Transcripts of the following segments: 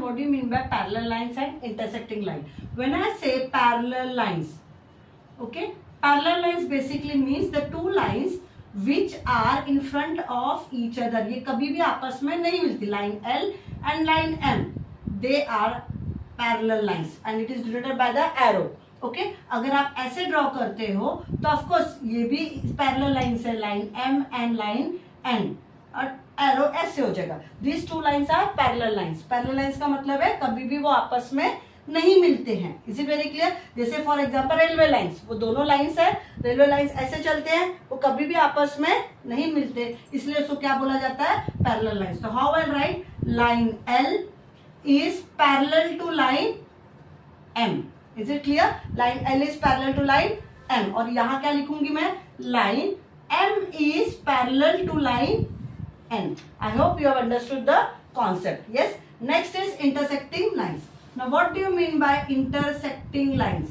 what do you mean by parallel lines and intersecting line? When I say parallel lines, okay, parallel lines basically means the two lines which are in front of each other. ये कभी भी आपस में नहीं मिलती. Line L and line M, they are parallel lines and it is denoted by the arrow. Okay, अगर आप ऐसे ड्रॉ करते हो तो ऑफ कोर्स ये भी पैरेलल लाइंस है, line M and line N, और एरो ऐसे हो जाएगा. This two lines are parallel lines. Parallel lines का मतलब है कभी भी वो आपस में नहीं मिलते हैं. Is it very clear? जैसे फॉर एग्जांपल रेलवे लाइंस, वो दोनों लाइंस है, रेलवे लाइंस ऐसे चलते हैं, वो कभी भी आपस में नहीं मिलते, इसलिए उसको क्या बोला जाता है? Parallel lines. तो how I write? Line L is parallel to line M. Is it clear? Line L is parallel to line M. और यहां क्या लिखूंगी मैं? Line M is parallel to line N. I hope you have understood the concept. Yes. Next is intersecting lines. Now, what do you mean by intersecting lines?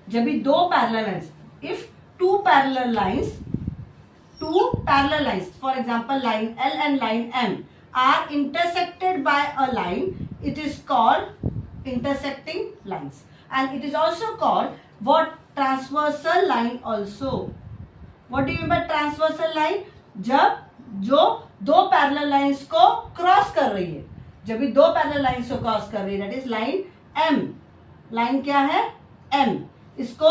जब भी दो parallel lines, if two parallel lines, for example, line L and line M are intersected by a line, it is called intersecting lines, and it is also called what? Transversal line also. What do you mean by transversal line? जब जो दो parallel lines को cross कर रही है, जब भी दो पैरेलल लाइंस को क्रॉस कर रही है, that is line M. Line क्या है? M. इसको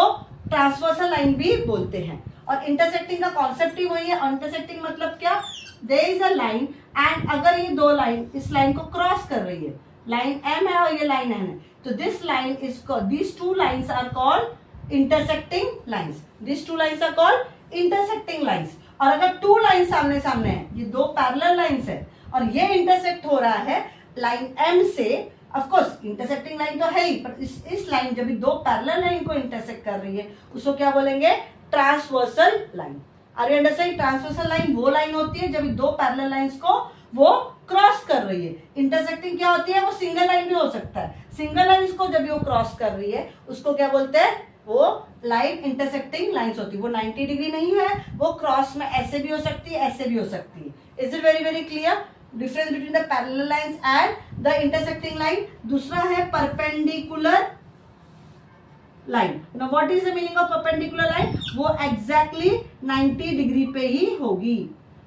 ट्रांसवर्सल लाइन भी बोलते हैं. और इंटरसेक्टिंग का कॉन्सेप्ट ही वही है. इंटरसेक्टिंग मतलब क्या? There is a line and अगर ये दो लाइन इस लाइन को क्रॉस कर रही है, लाइन M है और ये लाइन N है, तो this line is this two lines are called intersecting lines. This two lines are called intersecting lines. और अगर टू लाइन सामने सामने है, ये दो पैरेलल लाइंस है और ये इंटरसेक्ट हो रहा है लाइन M से, ऑफ कोर्स इंटरसेक्टिंग लाइन तो है ही, पर इस लाइन जब भी दो पैरेलल लाइन को इंटरसेक्ट कर रही है, उसको क्या बोलेंगे? Transversal line. Are you understand? Transversal line वो लाइन होती है जब भी दो पैरेलल लाइंस को वो क्रॉस कर रही है. इंटरसेक्टिंग क्या होती है? वो सिंगल लाइन भी हो सकता है. सिंगल लाइंस को जब भी वो क्रॉस कर रही है, उसको क्या बोलते हैं? वो लाइन इंटरसेक्टिंग लाइंस होती है. वो 90 डिग्री नहीं है, वो क्रॉस में ऐसे भी हो सकती है, ऐसे भी हो सकती है. Is it very very clear? Difference between the parallel lines and the intersecting line. दूसरा है perpendicular line. Now what is the meaning of perpendicular line? वो एग्जैक्टली 90 डिग्री पे ही होगी.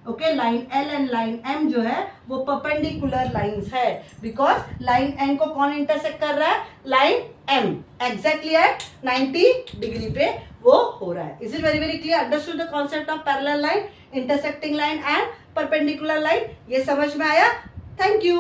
Okay, line L and line M जो है वो perpendicular lines है, because line N को कौन इंटरसेक्ट कर रहा है? Line M. Exactly at 90 degree पे वो हो रहा है. Is it very very clear? Understood the concept of parallel line, intersecting line and perpendicular line? ये समझ में आया? Thank you.